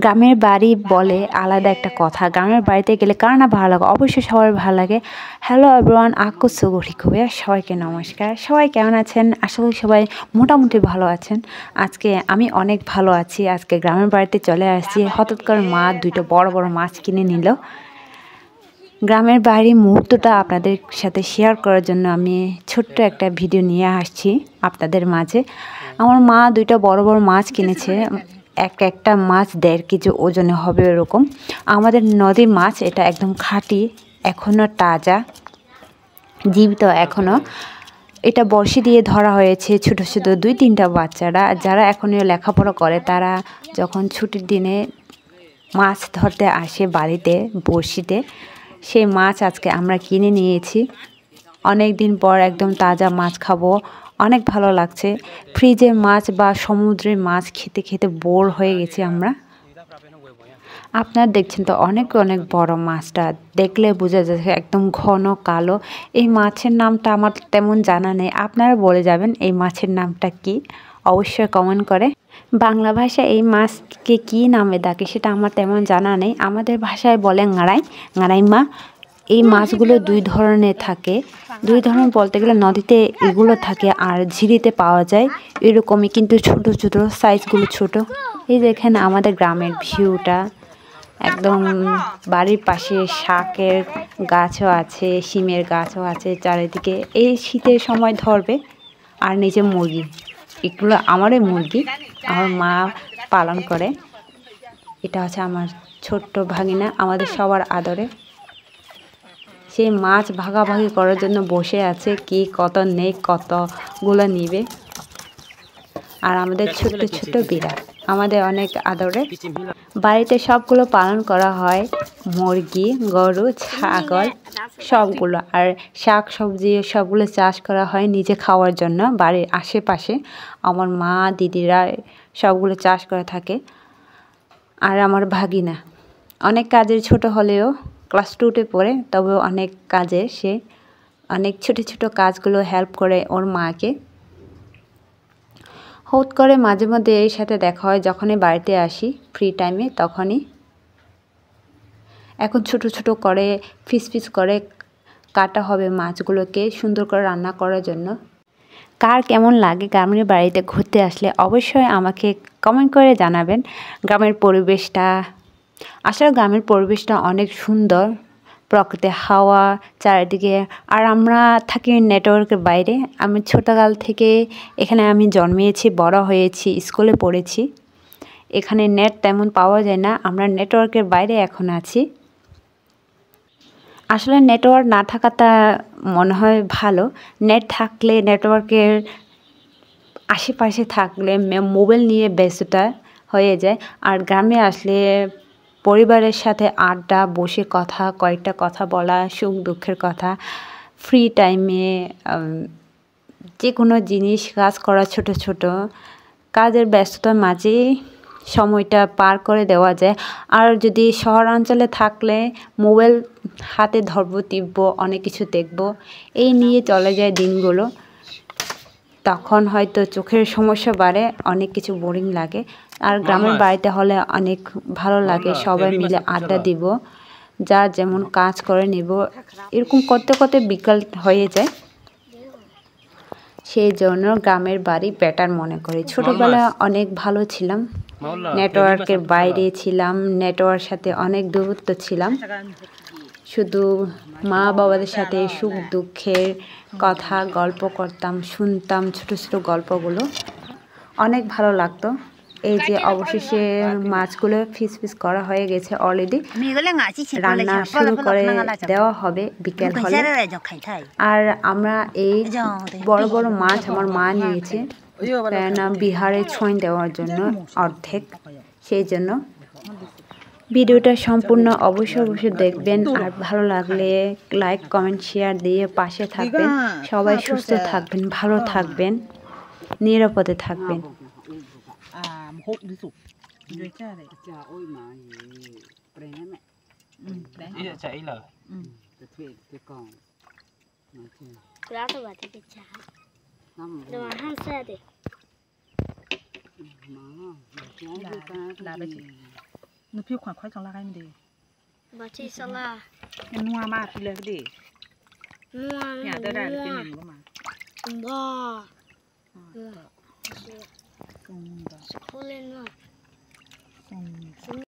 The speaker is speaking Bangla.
গ্রামের বাড়ি বলে আলাদা একটা কথা। গ্রামের বাড়িতে গেলে কার না ভালো লাগে, অবশ্যই সবার ভালো লাগে। হ্যালো এভরিওয়ান, আকু সুগুরি খুবই সবাইকে নমস্কার। সবাই কেমন আছেন? আশা করি সবাই মোটামুটি ভালো আছেন। আজকে আমি অনেক ভালো আছি। আজকে গ্রামের বাড়িতে চলে আসছি। হঠাৎ করে মা দুটো বড় বড় মাছ কিনে নিল। গ্রামের বাড়ির মুহূর্তটা আপনাদের সাথে শেয়ার করার জন্য আমি ছোট্ট একটা ভিডিও নিয়ে আসছি আপনাদের মাঝে। আমার মা দুইটা বড় বড় মাছ কিনেছে। একটা মাছ 1.5 কেজি ওজনে হবে এরকম। আমাদের নদীর মাছ, এটা একদম খাঁটি, এখনও তাজা, জীবিত এখনও। এটা বড়শি দিয়ে ধরা হয়েছে। ছোট ছোট 2-3টা বাচ্চারা যারা এখনও লেখাপড়া করে, তারা যখন ছুটির দিনে মাছ ধরতে আসে বাড়িতে বড়শিতে, সেই মাছ আজকে আমরা কিনে নিয়েছি। অনেক দিন পর একদম তাজা মাছ খাবো, অনেক ভালো লাগছে। ফ্রিজের মাছ বা সমুদ্রের মাছ খেতে খেতে বোর হয়ে গেছি আমরা। আপনারা দেখছেন তো অনেক অনেক বড় মাছটা, দেখলে বোঝা যাচ্ছে একদম ঘন কালো। এই মাছের নামটা আমার তেমন জানা নেই, আপনারা বলে যাবেন এই মাছের নামটা কি, অবশ্যই কমেন্ট করে। বাংলা ভাষায় এই মাছকে কী নামে ডাকে সেটা আমার তেমন জানা নেই। আমাদের ভাষায় বলে ঙাড়াই, ঙাড়াই মা। এই মাছগুলো 2 ধরনের থাকে। 2 ধরনের বলতে গেলে নদীতে এগুলো থাকে আর ঝিরিতে পাওয়া যায় এরকমই, কিন্তু ছোট ছোট সাইজগুলো ছোট। এই দেখেন আমাদের গ্রামের ভিউটা, একদম বাড়ির পাশে শাকের গাছও আছে, শিমের গাছও আছে চারিদিকে। এই শীতের সময় ধরবে। আর নিচে মুরগি, এগুলো আমারই মুরগি, আমার মা পালন করে। এটা হচ্ছে আমার ছোট্ট ভাগিনা, আমাদের সবার আদরে। সেই মাছ ভাগাভাগি করার জন্য বসে আছে, কি কত নেই, কতগুলো নিবে। আর আমাদের ছোট্ট ছোট্ট বিড়াল আমাদের অনেক আদরে। বাড়িতে সবগুলো পালন করা হয়, মুরগি, গরু, ছাগল সবগুলো। আর শাক সবজি সবগুলো চাষ করা হয় নিজে খাওয়ার জন্য। বাড়ির আশেপাশে আমার মা দিদিরা সবগুলো চাষ করে থাকে। আর আমার ভাগিনা অনেক কাজের, ছোট হলেও ক্লাস 2-তে পড়ে, তবেও অনেক কাজে সে অনেক ছোট ছোট কাজগুলো হেল্প করে ওর মাকে। হুট করে মাঝে মধ্যে এর সাথে দেখা হয় যখনই বাড়িতে আসি ফ্রি টাইমে, তখনই। এখন ছোট ছোট করে পিস পিস করে কাটা হবে মাছগুলোকে সুন্দর করে রান্না করার জন্য। কার কেমন লাগে গ্রামের বাড়িতে ঘুরতে আসলে অবশ্যই আমাকে কমেন্ট করে জানাবেন। গ্রামের পরিবেশটা, আসলে গ্রামের পরিবেশটা অনেক সুন্দর, প্রকৃতির হাওয়া চারিদিকে। আর আমরা থাকি নেটওয়ার্কের বাইরে। আমি ছোটকাল থেকে এখানে আমি জন্মেছি, বড় হয়েছি, স্কুলে পড়েছি। এখানে নেট তেমন পাওয়া যায় না, আমরা নেটওয়ার্কের বাইরে এখন আছি। আসলে নেটওয়ার্ক না থাকাটা মনে হয় ভালো। নেট থাকলে, নেটওয়ার্কের আশেপাশে থাকলে মোবাইল নিয়ে ব্যস্ততা হয়ে যায়। আর গ্রামে আসলে পরিবারের সাথে আড্ডা, বসে কথা, কয়েকটা কথা বলা, সুখ দুঃখের কথা, ফ্রি টাইমে যে কোনো জিনিস কাজ করা, ছোট ছোট কাজের ব্যস্ততার মাঝেই সময়টা পার করে দেওয়া যায়। আর যদি শহরাঞ্চলে থাকলে মোবাইল হাতে ধরবো, টিপবো, অনেক কিছু দেখবো, এই নিয়ে চলে যায় দিনগুলো। তখন হয়তো চোখের সমস্যা বাড়ে, অনেক কিছু বোরিং লাগে। আর গ্রামের বাড়িতে হলে অনেক ভালো লাগে, সবাই মিলে আড্ডা দিব, যার যেমন কাজ করে নিব, এরকম করতে করতে বিকাল হয়ে যায়। সেই জন্য গ্রামের বাড়ি বেটার মনে করি। ছোটোবেলায় অনেক ভালো ছিলাম, নেটওয়ার্কের বাইরে ছিলাম, নেটওয়ার্কের সাথে অনেক দূরত্ব ছিলাম। শুধু মা বাবাদের সাথে সুখ দুঃখের কথা গল্প করতাম, শুনতাম ছোট ছোট গল্পগুলো, অনেক ভালো লাগতো। এই যে অবশেষে মাছগুলো পিস পিস করা হয়ে গেছে অলরেডি, রান্না শুরু করে দেওয়া হবে বিকেল হলে। আর আমরা এই বড় বড় মাছ আমার মা নিয়েছে, কেননা বিহারে ছোঁয় দেওয়ার জন্য অর্ধেক, সেই জন্য। ভিডিওটা সম্পূর্ণ অবশ্যই দেখবেন। আর ভালো লাগলে লাইক, কমেন্ট, শেয়ার দিয়ে পাশে থাকবেন। সবাই সুস্থ থাকবেন, ভালো থাকবেন, নিরাপদে থাকবেন। นึกพี่ขวัญค่อยกันละกันมันดี บาชิสลา มันนัวมากพี่เลยก็ดี นัว เนี่ยได้ได้เป็นหนึ่งก็มา บ่ ก็ เชื่อ คงก็ สกุลเล่นว่า คง